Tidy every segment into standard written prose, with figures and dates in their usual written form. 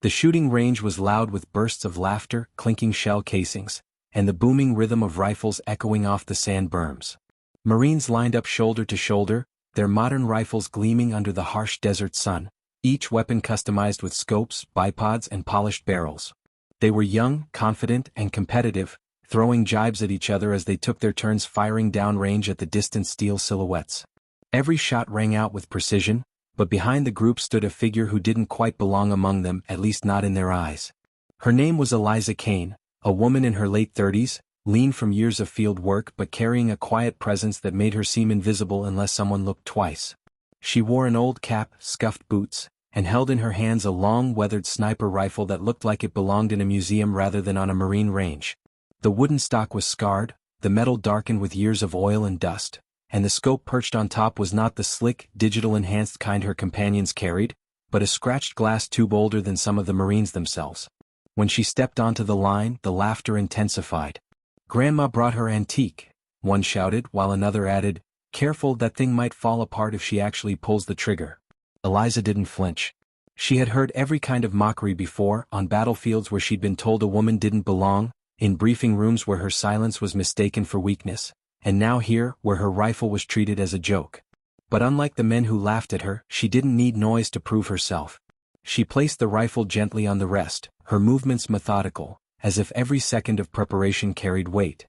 The shooting range was loud with bursts of laughter, clinking shell casings, and the booming rhythm of rifles echoing off the sand berms. Marines lined up shoulder to shoulder, their modern rifles gleaming under the harsh desert sun, each weapon customized with scopes, bipods, and polished barrels. They were young, confident, and competitive, throwing jibes at each other as they took their turns firing downrange at the distant steel silhouettes. Every shot rang out with precision, but behind the group stood a figure who didn't quite belong among them, at least not in their eyes. Her name was Eliza Kane, a woman in her late 30s, lean from years of field work but carrying a quiet presence that made her seem invisible unless someone looked twice. She wore an old cap, scuffed boots, and held in her hands a long, weathered sniper rifle that looked like it belonged in a museum rather than on a marine range. The wooden stock was scarred, the metal darkened with years of oil and dust, and the scope perched on top was not the slick, digital-enhanced kind her companions carried, but a scratched glass tube older than some of the Marines themselves. When she stepped onto the line, the laughter intensified. "Grandma brought her antique," one shouted, while another added, "Careful, that thing might fall apart if she actually pulls the trigger." Eliza didn't flinch. She had heard every kind of mockery before, on battlefields where she'd been told a woman didn't belong, in briefing rooms where her silence was mistaken for weakness, and now here, where her rifle was treated as a joke. But unlike the men who laughed at her, she didn't need noise to prove herself. She placed the rifle gently on the rest, her movements methodical, as if every second of preparation carried weight.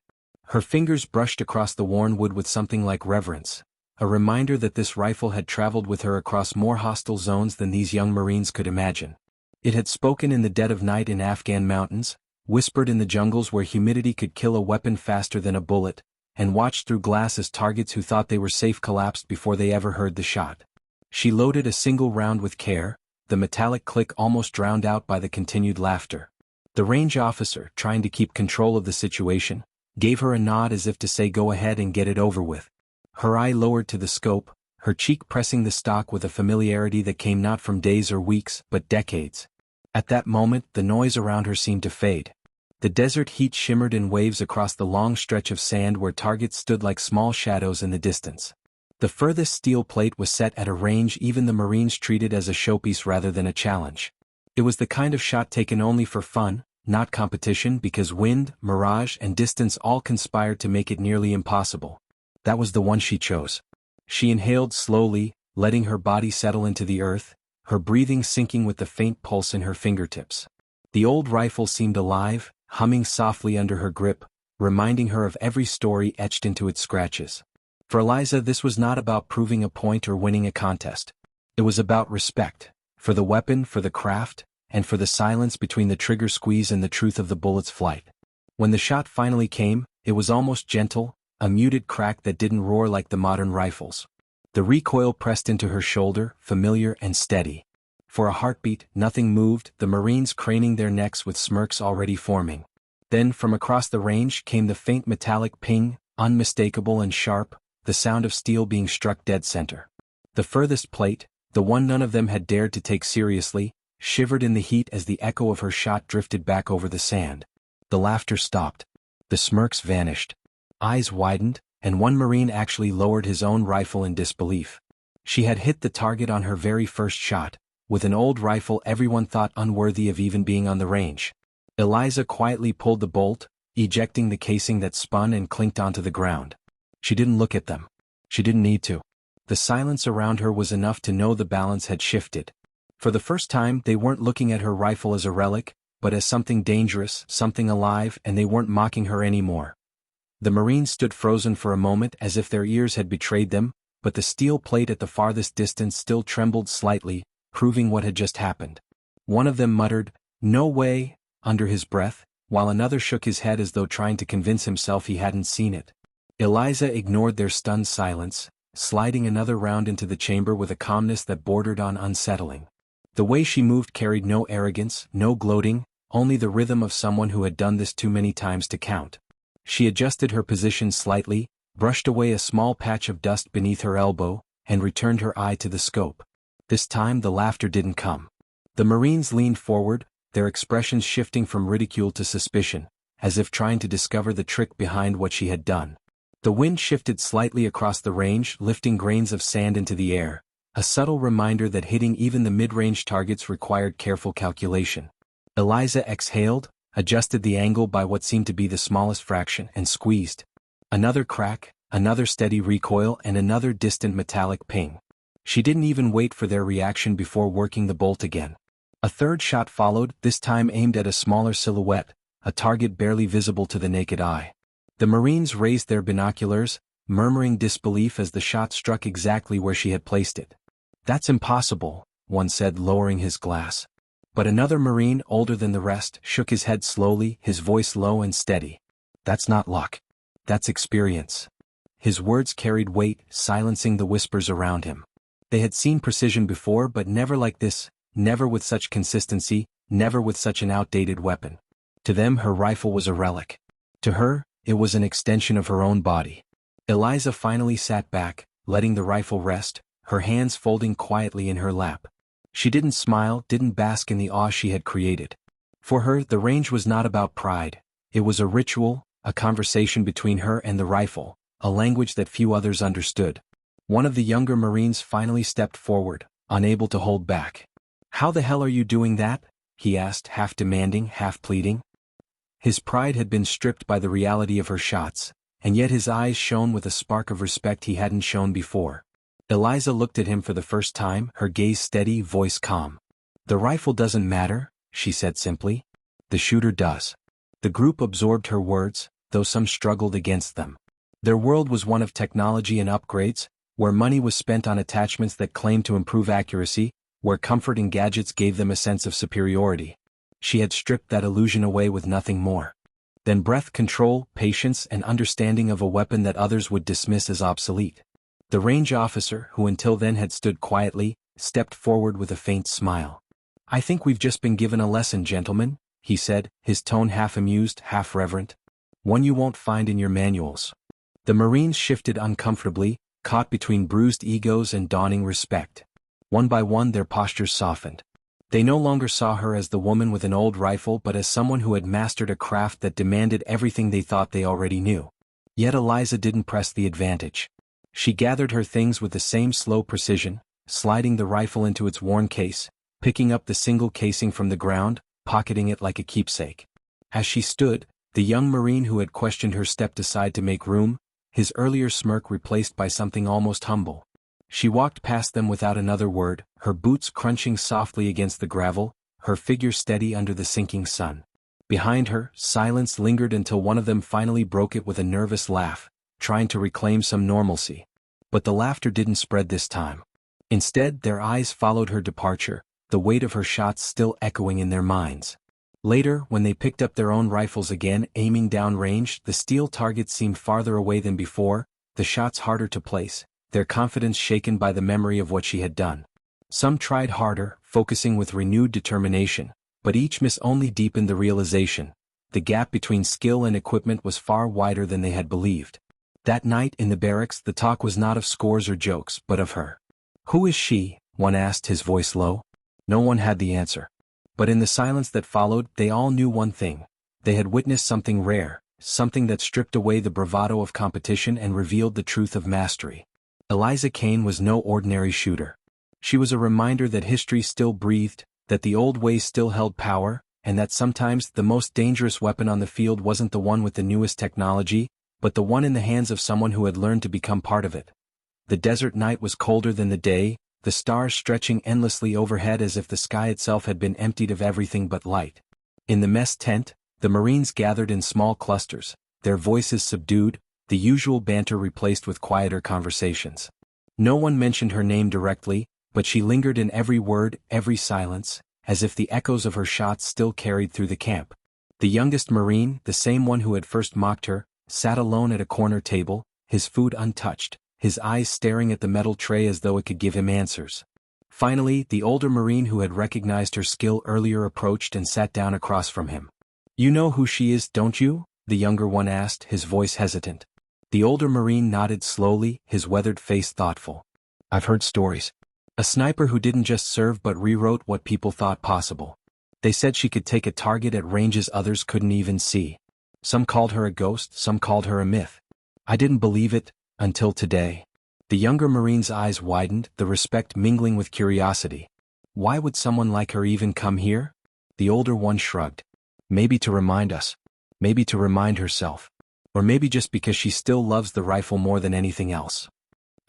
Her fingers brushed across the worn wood with something like reverence, a reminder that this rifle had traveled with her across more hostile zones than these young Marines could imagine. It had spoken in the dead of night in Afghan mountains, whispered in the jungles where humidity could kill a weapon faster than a bullet, and watched through glass as targets who thought they were safe collapsed before they ever heard the shot. She loaded a single round with care, the metallic click almost drowned out by the continued laughter. The range officer, trying to keep control of the situation, gave her a nod as if to say go ahead and get it over with. Her eye lowered to the scope, her cheek pressing the stock with a familiarity that came not from days or weeks, but decades. At that moment, the noise around her seemed to fade. The desert heat shimmered in waves across the long stretch of sand where targets stood like small shadows in the distance. The furthest steel plate was set at a range even the Marines treated as a showpiece rather than a challenge. It was the kind of shot taken only for fun, not competition, because wind, mirage, and distance all conspired to make it nearly impossible. That was the one she chose. She inhaled slowly, letting her body settle into the earth, her breathing syncing with the faint pulse in her fingertips. The old rifle seemed alive, humming softly under her grip, reminding her of every story etched into its scratches. For Eliza, this was not about proving a point or winning a contest. It was about respect, for the weapon, for the craft, and for the silence between the trigger squeeze and the truth of the bullet's flight. When the shot finally came, it was almost gentle, a muted crack that didn't roar like the modern rifles. The recoil pressed into her shoulder, familiar and steady. For a heartbeat, nothing moved, the Marines craning their necks with smirks already forming. Then, from across the range came the faint metallic ping, unmistakable and sharp, the sound of steel being struck dead center. The furthest plate, the one none of them had dared to take seriously, shivered in the heat as the echo of her shot drifted back over the sand. The laughter stopped. The smirks vanished. Eyes widened, and one Marine actually lowered his own rifle in disbelief. She had hit the target on her very first shot, with an old rifle everyone thought unworthy of even being on the range. Eliza quietly pulled the bolt, ejecting the casing that spun and clinked onto the ground. She didn't look at them. She didn't need to. The silence around her was enough to know the balance had shifted. For the first time, they weren't looking at her rifle as a relic, but as something dangerous, something alive, and they weren't mocking her anymore. The Marines stood frozen for a moment as if their ears had betrayed them, but the steel plate at the farthest distance still trembled slightly, proving what had just happened. One of them muttered, "No way," under his breath, while another shook his head as though trying to convince himself he hadn't seen it. Eliza ignored their stunned silence, sliding another round into the chamber with a calmness that bordered on unsettling. The way she moved carried no arrogance, no gloating, only the rhythm of someone who had done this too many times to count. She adjusted her position slightly, brushed away a small patch of dust beneath her elbow, and returned her eye to the scope. This time the laughter didn't come. The Marines leaned forward, their expressions shifting from ridicule to suspicion, as if trying to discover the trick behind what she had done. The wind shifted slightly across the range, lifting grains of sand into the air, a subtle reminder that hitting even the mid-range targets required careful calculation. Eliza exhaled, adjusted the angle by what seemed to be the smallest fraction, and squeezed. Another crack, another steady recoil, and another distant metallic ping. She didn't even wait for their reaction before working the bolt again. A third shot followed, this time aimed at a smaller silhouette, a target barely visible to the naked eye. The Marines raised their binoculars, murmuring disbelief as the shot struck exactly where she had placed it. "That's impossible," one said, lowering his glass. But another Marine, older than the rest, shook his head slowly, his voice low and steady. "That's not luck. That's experience." His words carried weight, silencing the whispers around him. They had seen precision before, but never like this, never with such consistency, never with such an outdated weapon. To them her rifle was a relic. To her, it was an extension of her own body. Eliza finally sat back, letting the rifle rest, her hands folding quietly in her lap. She didn't smile, didn't bask in the awe she had created. For her, the range was not about pride. It was a ritual, a conversation between her and the rifle, a language that few others understood. One of the younger Marines finally stepped forward, unable to hold back. "How the hell are you doing that?" he asked, half demanding, half pleading. His pride had been stripped by the reality of her shots, and yet his eyes shone with a spark of respect he hadn't shown before. Eliza looked at him for the first time, her gaze steady, voice calm. "The rifle doesn't matter," she said simply. "The shooter does." The group absorbed her words, though some struggled against them. Their world was one of technology and upgrades, where money was spent on attachments that claimed to improve accuracy, where comfort and gadgets gave them a sense of superiority. She had stripped that illusion away with nothing more than breath control, patience, and understanding of a weapon that others would dismiss as obsolete. The range officer, who until then had stood quietly, stepped forward with a faint smile. "I think we've just been given a lesson, gentlemen," he said, his tone half amused, half reverent. "One you won't find in your manuals." The Marines shifted uncomfortably, caught between bruised egos and dawning respect. One by one their postures softened. They no longer saw her as the woman with an old rifle but as someone who had mastered a craft that demanded everything they thought they already knew. Yet Eliza didn't press the advantage. She gathered her things with the same slow precision, sliding the rifle into its worn case, picking up the single casing from the ground, pocketing it like a keepsake. As she stood, the young Marine who had questioned her stepped aside to make room, his earlier smirk replaced by something almost humble. She walked past them without another word, her boots crunching softly against the gravel, her figure steady under the sinking sun. Behind her, silence lingered until one of them finally broke it with a nervous laugh, trying to reclaim some normalcy. But the laughter didn't spread this time. Instead, their eyes followed her departure, the weight of her shots still echoing in their minds. Later, when they picked up their own rifles again, aiming downrange, the steel targets seemed farther away than before, the shots harder to place, their confidence shaken by the memory of what she had done. Some tried harder, focusing with renewed determination, but each miss only deepened the realization. The gap between skill and equipment was far wider than they had believed. That night in the barracks, the talk was not of scores or jokes, but of her. "Who is she?" one asked, his voice low. No one had the answer. But in the silence that followed, they all knew one thing. They had witnessed something rare, something that stripped away the bravado of competition and revealed the truth of mastery. Eliza Kane was no ordinary shooter. She was a reminder that history still breathed, that the old ways still held power, and that sometimes the most dangerous weapon on the field wasn't the one with the newest technology, but the one in the hands of someone who had learned to become part of it. The desert night was colder than the day, the stars stretching endlessly overhead as if the sky itself had been emptied of everything but light. In the mess tent, the Marines gathered in small clusters, their voices subdued, the usual banter replaced with quieter conversations. No one mentioned her name directly, but she lingered in every word, every silence, as if the echoes of her shots still carried through the camp. The youngest Marine, the same one who had first mocked her, sat alone at a corner table, his food untouched, his eyes staring at the metal tray as though it could give him answers. Finally, the older Marine who had recognized her skill earlier approached and sat down across from him. "You know who she is, don't you?" the younger one asked, his voice hesitant. The older Marine nodded slowly, his weathered face thoughtful. "I've heard stories. A sniper who didn't just serve but rewrote what people thought possible. They said she could take a target at ranges others couldn't even see. Some called her a ghost, some called her a myth. I didn't believe it, until today." The younger Marine's eyes widened, the respect mingling with curiosity. Why would someone like her even come here? The older one shrugged. Maybe to remind us. Maybe to remind herself. Or maybe just because she still loves the rifle more than anything else.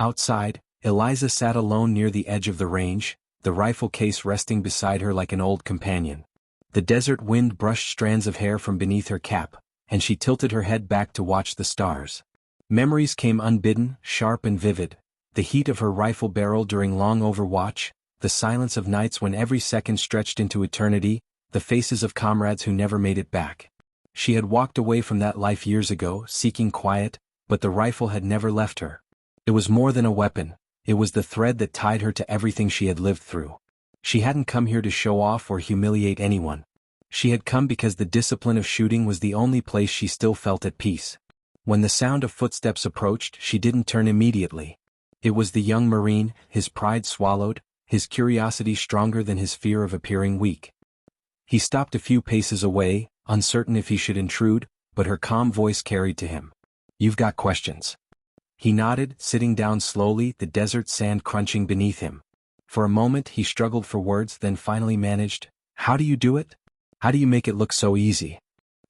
Outside, Eliza sat alone near the edge of the range, the rifle case resting beside her like an old companion. The desert wind brushed strands of hair from beneath her cap, and she tilted her head back to watch the stars. Memories came unbidden, sharp and vivid, the heat of her rifle barrel during long overwatch, the silence of nights when every second stretched into eternity, the faces of comrades who never made it back. She had walked away from that life years ago, seeking quiet, but the rifle had never left her. It was more than a weapon, it was the thread that tied her to everything she had lived through. She hadn't come here to show off or humiliate anyone. She had come because the discipline of shooting was the only place she still felt at peace. When the sound of footsteps approached, she didn't turn immediately. It was the young Marine, his pride swallowed, his curiosity stronger than his fear of appearing weak. He stopped a few paces away, uncertain if he should intrude, but her calm voice carried to him. "You've got questions." He nodded, sitting down slowly, the desert sand crunching beneath him. For a moment he struggled for words, then finally managed, "How do you do it? How do you make it look so easy?"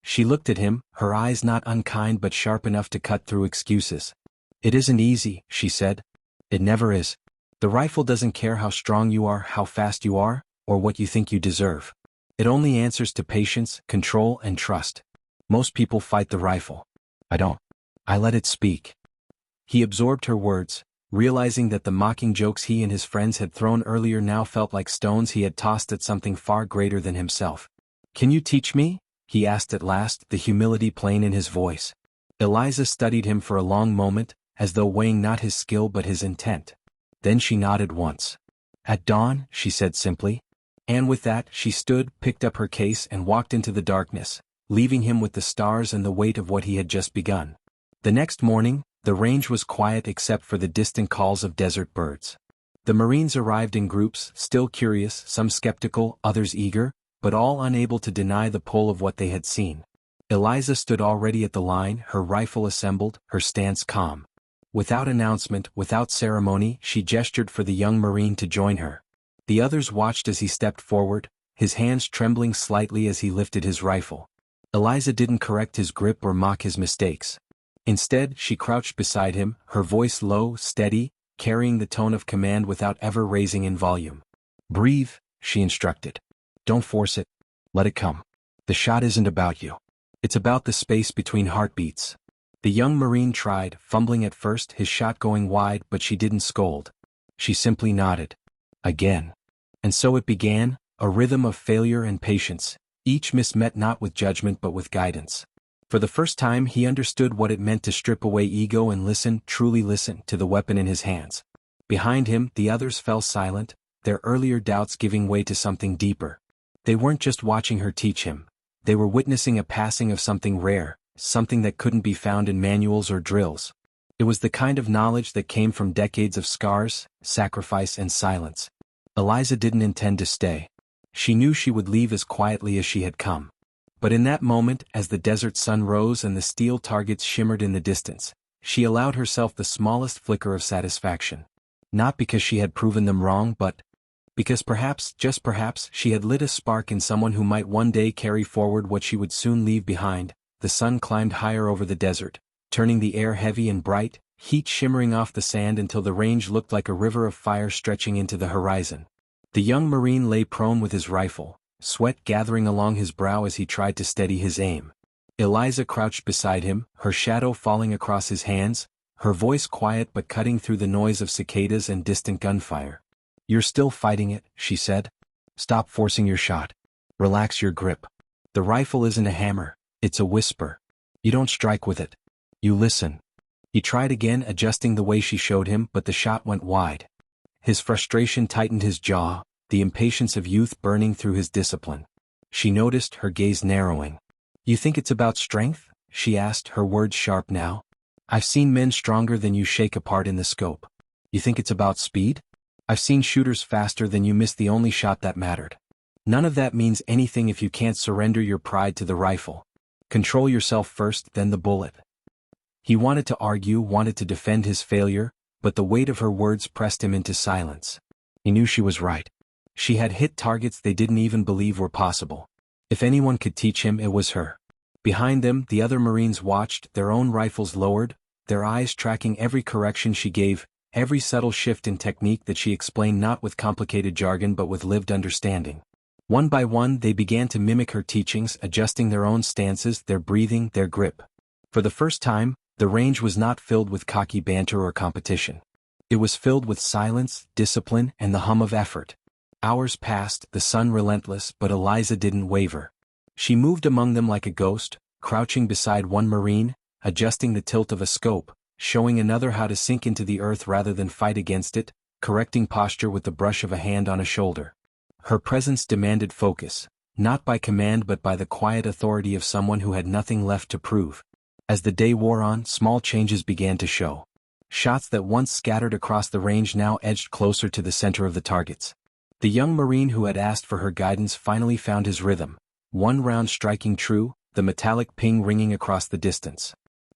She looked at him, her eyes not unkind but sharp enough to cut through excuses. "It isn't easy," she said. "It never is. The rifle doesn't care how strong you are, how fast you are, or what you think you deserve. It only answers to patience, control, and trust. Most people fight the rifle. I don't. I let it speak." He absorbed her words, realizing that the mocking jokes he and his friends had thrown earlier now felt like stones he had tossed at something far greater than himself. "Can you teach me?" he asked at last, the humility plain in his voice. Eliza studied him for a long moment, as though weighing not his skill but his intent. Then she nodded once. "At dawn," she said simply. And with that, she stood, picked up her case and walked into the darkness, leaving him with the stars and the weight of what he had just begun. The next morning, the range was quiet except for the distant calls of desert birds. The Marines arrived in groups, still curious, some skeptical, others eager, but all unable to deny the pull of what they had seen. Eliza stood already at the line, her rifle assembled, her stance calm. Without announcement, without ceremony, she gestured for the young Marine to join her. The others watched as he stepped forward, his hands trembling slightly as he lifted his rifle. Eliza didn't correct his grip or mock his mistakes. Instead, she crouched beside him, her voice low, steady, carrying the tone of command without ever raising in volume. "Breathe," she instructed. "Don't force it. Let it come. The shot isn't about you. It's about the space between heartbeats." The young Marine tried, fumbling at first, his shot going wide, but she didn't scold. She simply nodded. Again. And so it began, a rhythm of failure and patience, each miss met not with judgment but with guidance. For the first time he understood what it meant to strip away ego and listen, truly listen, to the weapon in his hands. Behind him, the others fell silent, their earlier doubts giving way to something deeper. They weren't just watching her teach him. They were witnessing a passing of something rare, something that couldn't be found in manuals or drills. It was the kind of knowledge that came from decades of scars, sacrifice and silence. Eliza didn't intend to stay. She knew she would leave as quietly as she had come. But in that moment, as the desert sun rose and the steel targets shimmered in the distance, she allowed herself the smallest flicker of satisfaction. Not because she had proven them wrong, but because perhaps, just perhaps, she had lit a spark in someone who might one day carry forward what she would soon leave behind. The sun climbed higher over the desert, turning the air heavy and bright, heat shimmering off the sand until the range looked like a river of fire stretching into the horizon. The young Marine lay prone with his rifle, sweat gathering along his brow as he tried to steady his aim. Eliza crouched beside him, her shadow falling across his hands, her voice quiet but cutting through the noise of cicadas and distant gunfire. "You're still fighting it," she said. "Stop forcing your shot. Relax your grip. The rifle isn't a hammer, it's a whisper. You don't strike with it. You listen." He tried again, adjusting the way she showed him, but the shot went wide. His frustration tightened his jaw, the impatience of youth burning through his discipline. She noticed, her gaze narrowing. "You think it's about strength?" she asked, her words sharp now. "I've seen men stronger than you shake apart in the scope. You think it's about speed? I've seen shooters faster than you miss the only shot that mattered. None of that means anything if you can't surrender your pride to the rifle. Control yourself first, then the bullet." He wanted to argue, wanted to defend his failure, but the weight of her words pressed him into silence. He knew she was right. She had hit targets they didn't even believe were possible. If anyone could teach him, it was her. Behind them, the other Marines watched, their own rifles lowered, their eyes tracking every correction she gave, every subtle shift in technique that she explained not with complicated jargon but with lived understanding. One by one they began to mimic her teachings, adjusting their own stances, their breathing, their grip. For the first time, the range was not filled with cocky banter or competition. It was filled with silence, discipline, and the hum of effort. Hours passed, the sun relentless, but Eliza didn't waver. She moved among them like a ghost, crouching beside one Marine, adjusting the tilt of a scope, showing another how to sink into the earth rather than fight against it, correcting posture with the brush of a hand on a shoulder. Her presence demanded focus, not by command but by the quiet authority of someone who had nothing left to prove. As the day wore on, small changes began to show. Shots that once scattered across the range now edged closer to the center of the targets. The young Marine who had asked for her guidance finally found his rhythm, one round striking true, the metallic ping ringing across the distance.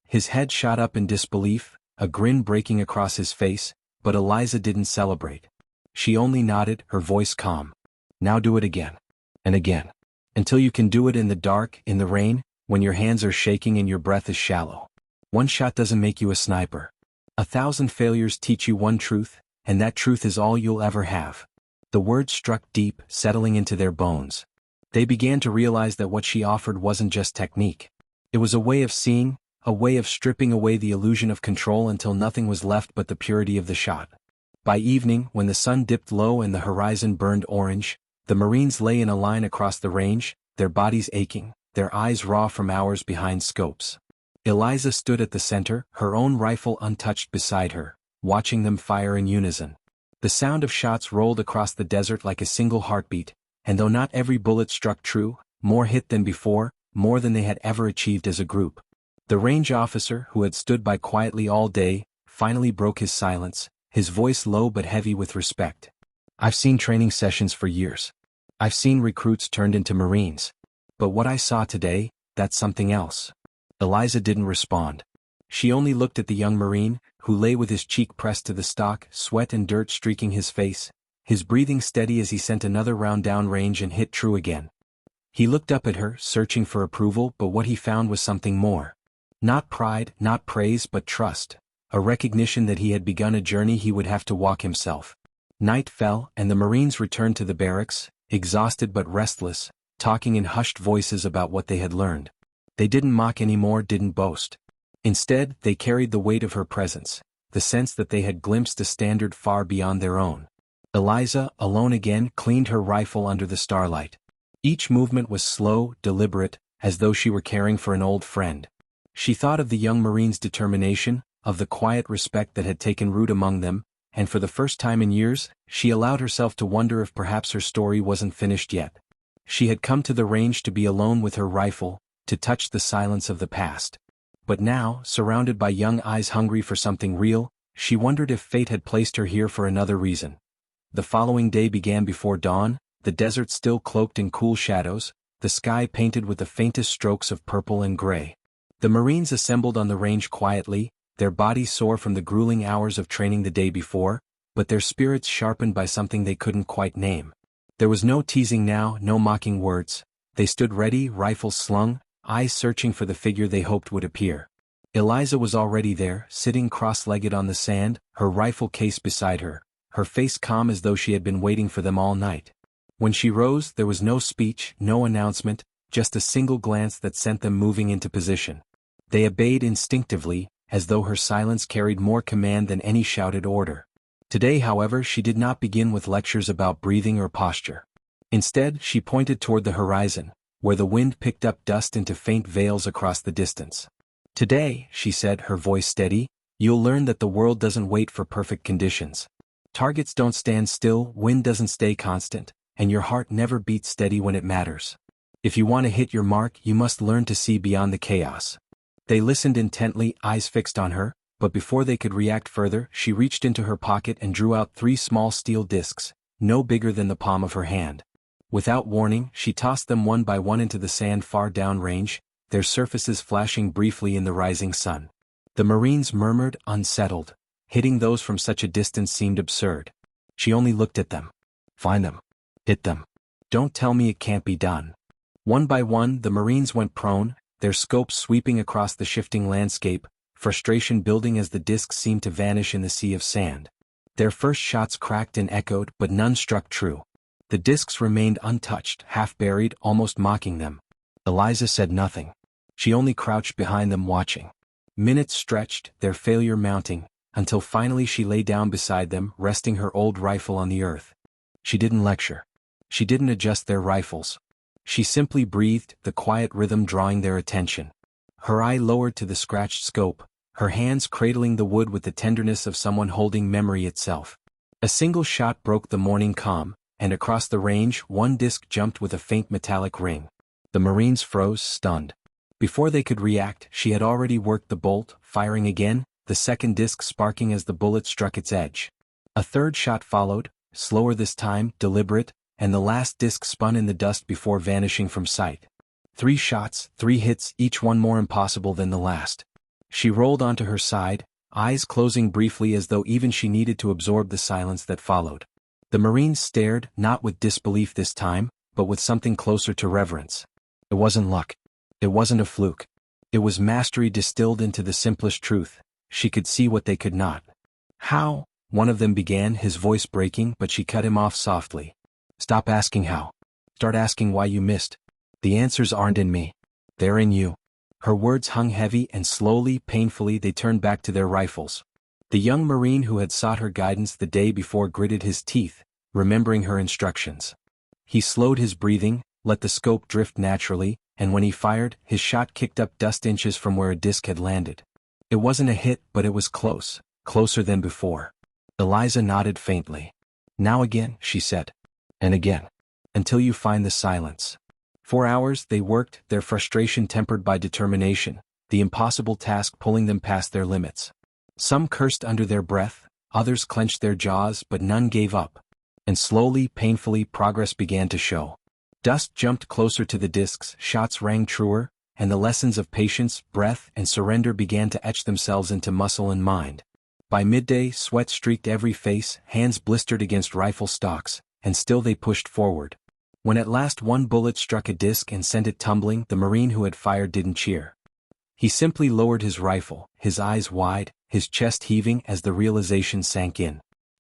His head shot up in disbelief, a grin breaking across his face, but Eliza didn't celebrate. She only nodded, her voice calm. Now do it again. And again. Until you can do it in the dark, in the rain, when your hands are shaking and your breath is shallow. One shot doesn't make you a sniper. 1,000 failures teach you one truth, and that truth is all you'll ever have. The words struck deep, settling into their bones. They began to realize that what she offered wasn't just technique. It was a way of seeing, a way of stripping away the illusion of control until nothing was left but the purity of the shot. By evening, when the sun dipped low and the horizon burned orange, the Marines lay in a line across the range, their bodies aching, their eyes raw from hours behind scopes. Eliza stood at the center, her own rifle untouched beside her, watching them fire in unison. The sound of shots rolled across the desert like a single heartbeat, and though not every bullet struck true, more hit than before, more than they had ever achieved as a group. The range officer, who had stood by quietly all day, finally broke his silence, his voice low but heavy with respect. I've seen training sessions for years. I've seen recruits turned into Marines. But what I saw today, that's something else. Eliza didn't respond. She only looked at the young Marine, who lay with his cheek pressed to the stock, sweat and dirt streaking his face, his breathing steady as he sent another round downrange and hit true again. He looked up at her, searching for approval, but what he found was something more. Not pride, not praise, but trust, a recognition that he had begun a journey he would have to walk himself. Night fell, and the Marines returned to the barracks, exhausted but restless, talking in hushed voices about what they had learned. They didn't mock anymore, didn't boast. Instead, they carried the weight of her presence, the sense that they had glimpsed a standard far beyond their own. Eliza, alone again, cleaned her rifle under the starlight. Each movement was slow, deliberate, as though she were caring for an old friend. She thought of the young Marine's determination, of the quiet respect that had taken root among them, and for the first time in years, she allowed herself to wonder if perhaps her story wasn't finished yet. She had come to the range to be alone with her rifle, to touch the silence of the past. But now, surrounded by young eyes hungry for something real, she wondered if fate had placed her here for another reason. The following day began before dawn, the desert still cloaked in cool shadows, the sky painted with the faintest strokes of purple and gray. The Marines assembled on the range quietly, their bodies sore from the grueling hours of training the day before, but their spirits sharpened by something they couldn't quite name. There was no teasing now, no mocking words. They stood ready, rifles slung, eyes searching for the figure they hoped would appear. Eliza was already there, sitting cross-legged on the sand, her rifle case beside her, her face calm as though she had been waiting for them all night. When she rose, there was no speech, no announcement, just a single glance that sent them moving into position. They obeyed instinctively, as though her silence carried more command than any shouted order. Today, however, she did not begin with lectures about breathing or posture. Instead, she pointed toward the horizon, where the wind picked up dust into faint veils across the distance. Today, she said, her voice steady, you'll learn that the world doesn't wait for perfect conditions. Targets don't stand still, wind doesn't stay constant, and your heart never beats steady when it matters. If you want to hit your mark, you must learn to see beyond the chaos. They listened intently, eyes fixed on her, but before they could react further, she reached into her pocket and drew out 3 small steel discs, no bigger than the palm of her hand. Without warning, she tossed them one by one into the sand far downrange, their surfaces flashing briefly in the rising sun. The Marines murmured, unsettled. hitting those from such a distance seemed absurd. She only looked at them. Find them. Hit them. Don't tell me it can't be done. One by one, the Marines went prone, their scopes sweeping across the shifting landscape, frustration building as the discs seemed to vanish in the sea of sand. Their first shots cracked and echoed, but none struck true. The discs remained untouched, half-buried, almost mocking them. Eliza said nothing. She only crouched behind them watching. Minutes stretched, their failure mounting, until finally she lay down beside them, resting her old rifle on the earth. She didn't lecture. She didn't adjust their rifles. She simply breathed, the quiet rhythm drawing their attention. Her eye lowered to the scratched scope, her hands cradling the wood with the tenderness of someone holding memory itself. A single shot broke the morning calm, and across the range one disc jumped with a faint metallic ring. The Marines froze, stunned. Before they could react, she had already worked the bolt, firing again, the second disc sparking as the bullet struck its edge. A third shot followed, slower this time, deliberate, and the last disc spun in the dust before vanishing from sight. 3 shots, 3 hits, each one more impossible than the last. She rolled onto her side, eyes closing briefly as though even she needed to absorb the silence that followed. The Marines stared, not with disbelief this time, but with something closer to reverence. It wasn't luck. It wasn't a fluke. It was mastery distilled into the simplest truth. She could see what they could not. How? One of them began, his voice breaking, but she cut him off softly. Stop asking how. Start asking why you missed. The answers aren't in me. They're in you. Her words hung heavy, and slowly, painfully they turned back to their rifles. The young Marine who had sought her guidance the day before gritted his teeth, remembering her instructions. He slowed his breathing, let the scope drift naturally, and when he fired, his shot kicked up dust inches from where a disc had landed. It wasn't a hit, but it was close, closer than before. Eliza nodded faintly. Now again, she said. And again. Until you find the silence. 4 hours they worked, their frustration tempered by determination, the impossible task pulling them past their limits. Some cursed under their breath, others clenched their jaws, but none gave up. And slowly, painfully, progress began to show. Dust jumped closer to the discs, shots rang truer, and the lessons of patience, breath, and surrender began to etch themselves into muscle and mind. By midday, sweat streaked every face, hands blistered against rifle stocks, and still they pushed forward. When at last one bullet struck a disc and sent it tumbling, the Marine who had fired didn't cheer. He simply lowered his rifle, his eyes wide, his chest heaving as the realization sank in.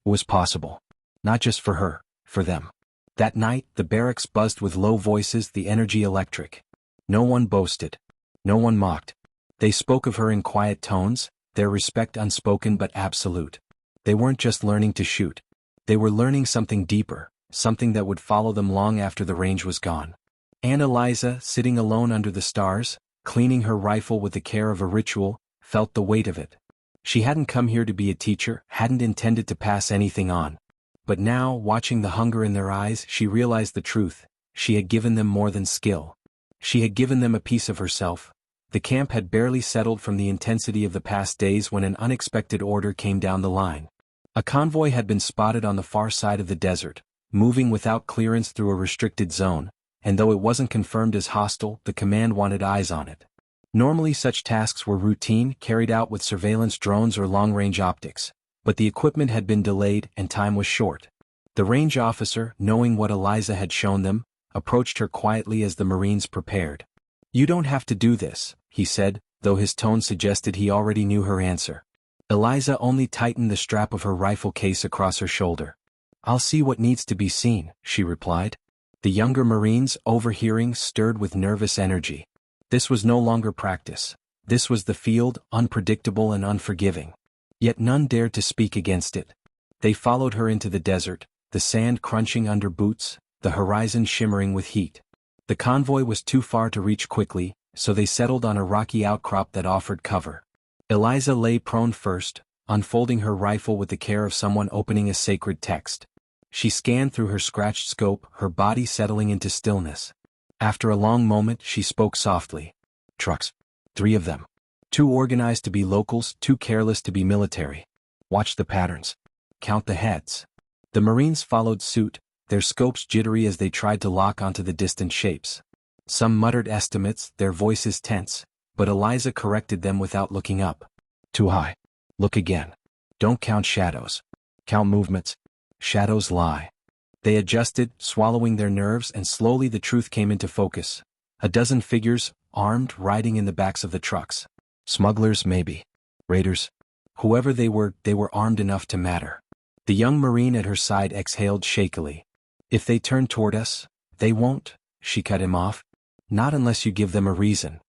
It was possible. Not just for her, for them. That night, the barracks buzzed with low voices, the energy electric. No one boasted. No one mocked. They spoke of her in quiet tones, their respect unspoken but absolute. They weren't just learning to shoot. They were learning something deeper, something that would follow them long after the range was gone. And Eliza, sitting alone under the stars, cleaning her rifle with the care of a ritual, felt the weight of it. She hadn't come here to be a teacher, hadn't intended to pass anything on. But now, watching the hunger in their eyes, she realized the truth. She had given them more than skill. She had given them a piece of herself. The camp had barely settled from the intensity of the past days when an unexpected order came down the line. A convoy had been spotted on the far side of the desert, moving without clearance through a restricted zone, and though it wasn't confirmed as hostile, the command wanted eyes on it. Normally such tasks were routine, carried out with surveillance drones or long-range optics, but the equipment had been delayed and time was short. The range officer, knowing what Eliza had shown them, approached her quietly as the Marines prepared. You don't have to do this, he said, though his tone suggested he already knew her answer. Eliza only tightened the strap of her rifle case across her shoulder. I'll see what needs to be seen, she replied. The younger Marines, overhearing, stirred with nervous energy. This was no longer practice. This was the field, unpredictable and unforgiving. Yet none dared to speak against it. They followed her into the desert, the sand crunching under boots, the horizon shimmering with heat. The convoy was too far to reach quickly, so they settled on a rocky outcrop that offered cover. Eliza lay prone first, unfolding her rifle with the care of someone opening a sacred text. She scanned through her scratched scope, her body settling into stillness. After a long moment, she spoke softly. Trucks. 3 of them. 2 organized to be locals, 2 careless to be military. Watch the patterns. Count the heads. The Marines followed suit, their scopes jittery as they tried to lock onto the distant shapes. Some muttered estimates, their voices tense, but Eliza corrected them without looking up. Too high. Look again. Don't count shadows. Count movements. Shadows lie. They adjusted, swallowing their nerves, and slowly the truth came into focus. A dozen figures, armed, riding in the backs of the trucks. Smugglers, maybe. Raiders. Whoever they were armed enough to matter. The young Marine at her side exhaled shakily. If they turn toward us, they won't, she cut him off. Not unless you give them a reason.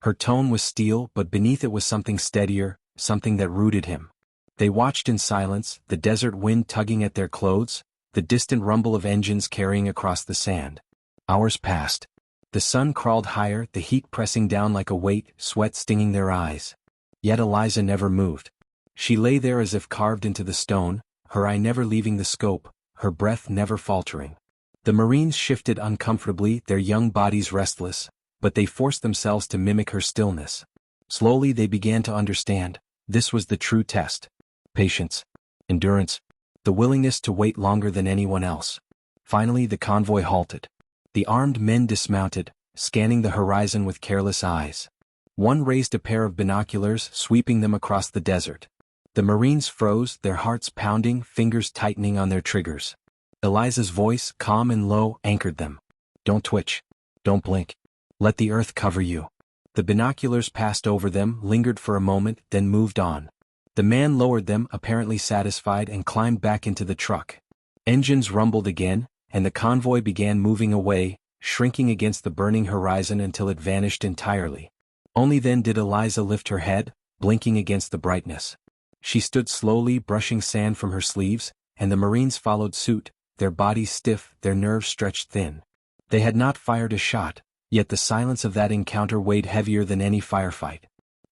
Her tone was steel, but beneath it was something steadier, something that rooted him. They watched in silence, the desert wind tugging at their clothes, the distant rumble of engines carrying across the sand. Hours passed. The sun crawled higher, the heat pressing down like a weight, sweat stinging their eyes. Yet Eliza never moved. She lay there as if carved into the stone, her eye never leaving the scope, her breath never faltering. The Marines shifted uncomfortably, their young bodies restless, but they forced themselves to mimic her stillness. Slowly they began to understand. This was the true test. Patience. Endurance. The willingness to wait longer than anyone else. Finally the convoy halted. The armed men dismounted, scanning the horizon with careless eyes. One raised a pair of binoculars, sweeping them across the desert. The Marines froze, their hearts pounding, fingers tightening on their triggers. Eliza's voice, calm and low, anchored them. Don't twitch. Don't blink. Let the earth cover you. The binoculars passed over them, lingered for a moment, then moved on. The man lowered them, apparently satisfied, and climbed back into the truck. Engines rumbled again, and the convoy began moving away, shrinking against the burning horizon until it vanished entirely. Only then did Eliza lift her head, blinking against the brightness. She stood slowly, brushing sand from her sleeves, and the Marines followed suit, their bodies stiff, their nerves stretched thin. They had not fired a shot, yet the silence of that encounter weighed heavier than any firefight.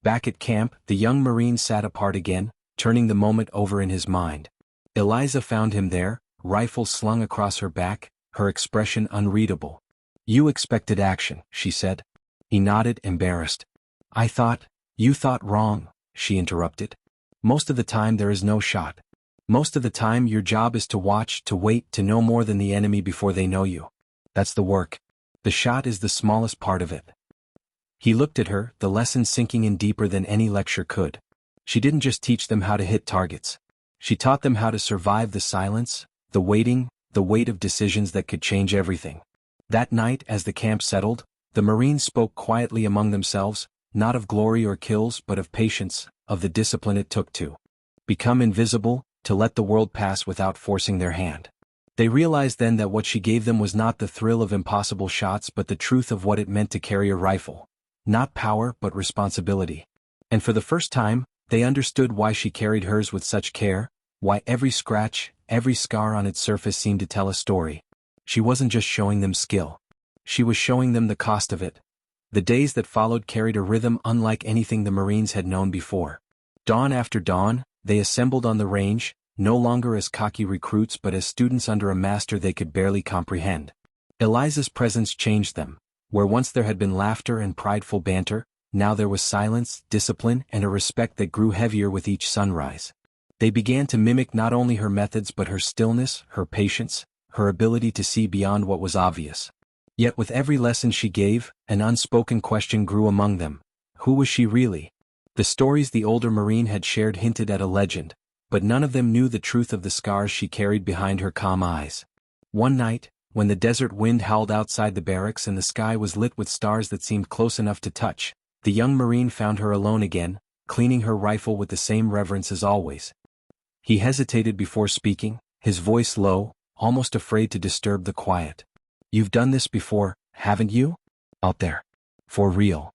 Back at camp, the young Marine sat apart again, turning the moment over in his mind. Eliza found him there, rifle slung across her back, her expression unreadable. You expected action, she said. He nodded, embarrassed. You thought wrong, she interrupted. Most of the time there is no shot. Most of the time your job is to watch, to wait, to know more than the enemy before they know you. That's the work. The shot is the smallest part of it. He looked at her, the lesson sinking in deeper than any lecture could. She didn't just teach them how to hit targets. She taught them how to survive the silence, the waiting, the weight of decisions that could change everything. That night, as the camp settled, the Marines spoke quietly among themselves, not of glory or kills but of patience, of the discipline it took to become invisible, to let the world pass without forcing their hand. They realized then that what she gave them was not the thrill of impossible shots but the truth of what it meant to carry a rifle. Not power but responsibility. And for the first time, they understood why she carried hers with such care, why every scratch, every scar on its surface seemed to tell a story. She wasn't just showing them skill. She was showing them the cost of it. The days that followed carried a rhythm unlike anything the Marines had known before. Dawn after dawn, they assembled on the range, no longer as cocky recruits but as students under a master they could barely comprehend. Eliza's presence changed them. Where once there had been laughter and prideful banter, now there was silence, discipline, and a respect that grew heavier with each sunrise. They began to mimic not only her methods but her stillness, her patience, her ability to see beyond what was obvious. Yet with every lesson she gave, an unspoken question grew among them. Who was she really? The stories the older Marine had shared hinted at a legend, but none of them knew the truth of the scars she carried behind her calm eyes. One night, when the desert wind howled outside the barracks and the sky was lit with stars that seemed close enough to touch, the young Marine found her alone again, cleaning her rifle with the same reverence as always. He hesitated before speaking, his voice low, almost afraid to disturb the quiet. You've done this before, haven't you? Out there. For real.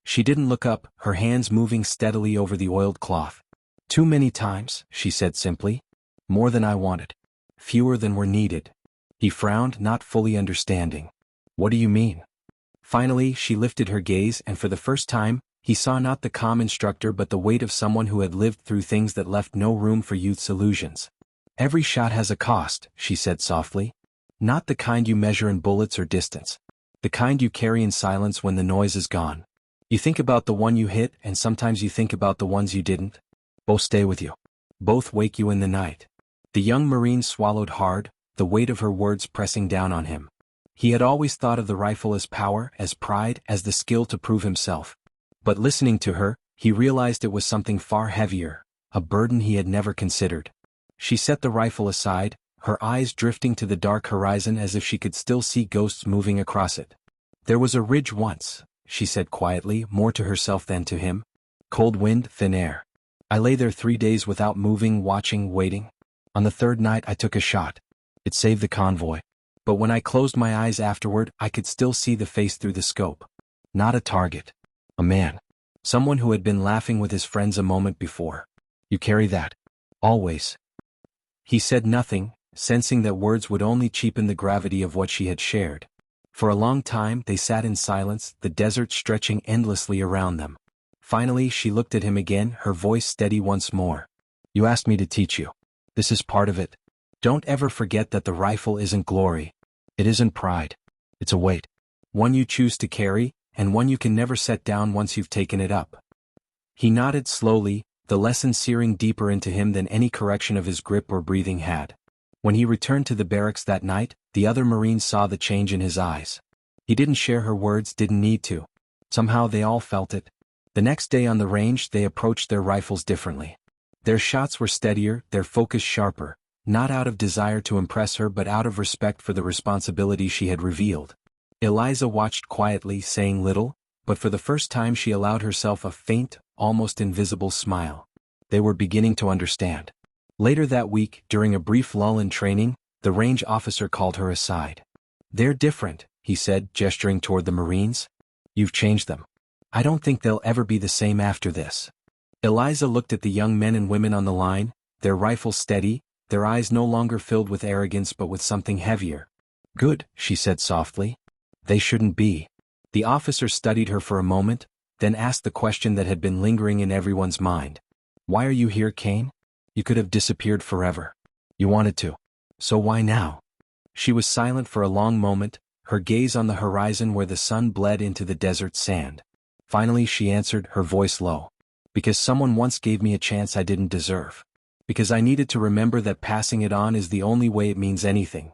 She didn't look up, her hands moving steadily over the oiled cloth. Too many times, she said simply. More than I wanted. Fewer than were needed. He frowned, not fully understanding. What do you mean? Finally, she lifted her gaze, and for the first time, he saw not the calm instructor but the weight of someone who had lived through things that left no room for youth's illusions. Every shot has a cost, she said softly. Not the kind you measure in bullets or distance. The kind you carry in silence when the noise is gone. You think about the one you hit, and sometimes you think about the ones you didn't. Both stay with you. Both wake you in the night. The young Marine swallowed hard, the weight of her words pressing down on him. He had always thought of the rifle as power, as pride, as the skill to prove himself. But listening to her, he realized it was something far heavier, a burden he had never considered. She set the rifle aside, her eyes drifting to the dark horizon as if she could still see ghosts moving across it. "There was a ridge once," she said quietly, more to herself than to him. "Cold wind, thin air. I lay there 3 days without moving, watching, waiting. On the third night I took a shot. It saved the convoy. But when I closed my eyes afterward, I could still see the face through the scope. Not a target. A man. Someone who had been laughing with his friends a moment before. You carry that. Always." He said nothing, sensing that words would only cheapen the gravity of what she had shared. For a long time they sat in silence, the desert stretching endlessly around them. Finally she looked at him again, her voice steady once more. "You asked me to teach you. This is part of it. Don't ever forget that the rifle isn't glory. It isn't pride. It's a weight. One you choose to carry, and one you can never set down once you've taken it up." He nodded slowly, the lesson searing deeper into him than any correction of his grip or breathing had. When he returned to the barracks that night, the other Marines saw the change in his eyes. He didn't share her words, didn't need to. Somehow they all felt it. The next day on the range they approached their rifles differently. Their shots were steadier, their focus sharper, not out of desire to impress her but out of respect for the responsibility she had revealed. Eliza watched quietly, saying little, but for the first time she allowed herself a faint, almost invisible smile. They were beginning to understand. Later that week, during a brief lull in training, the range officer called her aside. "They're different," he said, gesturing toward the Marines. "You've changed them. I don't think they'll ever be the same after this." Eliza looked at the young men and women on the line, their rifles steady, their eyes no longer filled with arrogance but with something heavier. "Good," she said softly. "They shouldn't be." The officer studied her for a moment, then asked the question that had been lingering in everyone's mind. "Why are you here, Kane? You could have disappeared forever. You wanted to. So why now?" She was silent for a long moment, her gaze on the horizon where the sun bled into the desert sand. Finally she answered, her voice low. "Because someone once gave me a chance I didn't deserve. Because I needed to remember that passing it on is the only way it means anything."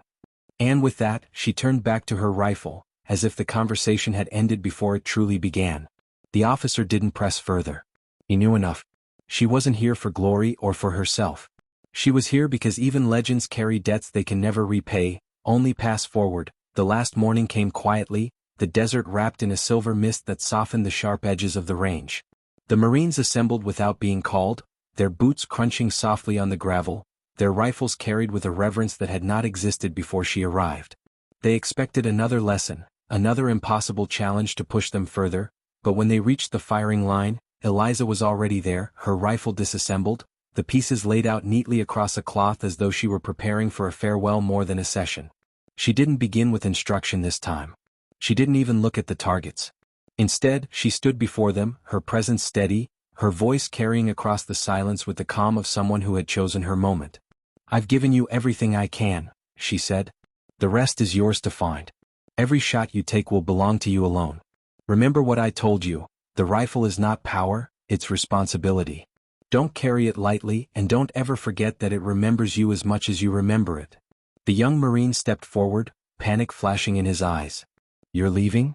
And with that, she turned back to her rifle, as if the conversation had ended before it truly began. The officer didn't press further. He knew enough. She wasn't here for glory or for herself. She was here because even legends carry debts they can never repay, only pass forward. The last morning came quietly, the desert wrapped in a silver mist that softened the sharp edges of the range. The Marines assembled without being called, their boots crunching softly on the gravel, their rifles carried with a reverence that had not existed before she arrived. They expected another lesson, another impossible challenge to push them further, but when they reached the firing line, Eliza was already there, her rifle disassembled, the pieces laid out neatly across a cloth as though she were preparing for a farewell more than a session. She didn't begin with instruction this time. She didn't even look at the targets. Instead, she stood before them, her presence steady, her voice carrying across the silence with the calm of someone who had chosen her moment. "I've given you everything I can," she said. "The rest is yours to find. Every shot you take will belong to you alone. Remember what I told you. The rifle is not power, it's responsibility. Don't carry it lightly and don't ever forget that it remembers you as much as you remember it." The young Marine stepped forward, panic flashing in his eyes. "You're leaving?"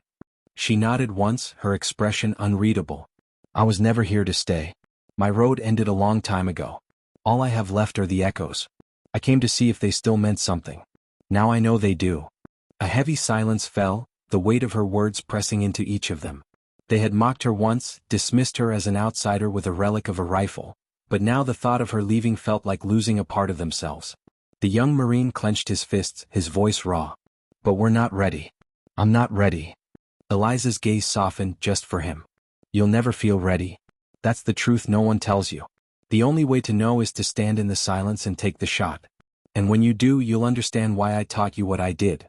She nodded once, her expression unreadable. "I was never here to stay. My road ended a long time ago. All I have left are the echoes. I came to see if they still meant something. Now I know they do." A heavy silence fell, the weight of her words pressing into each of them. They had mocked her once, dismissed her as an outsider with a relic of a rifle, but now the thought of her leaving felt like losing a part of themselves. The young Marine clenched his fists, his voice raw. "But we're not ready. I'm not ready." Eliza's gaze softened, just for him. "You'll never feel ready. That's the truth no one tells you. The only way to know is to stand in the silence and take the shot. And when you do, you'll understand why I taught you what I did."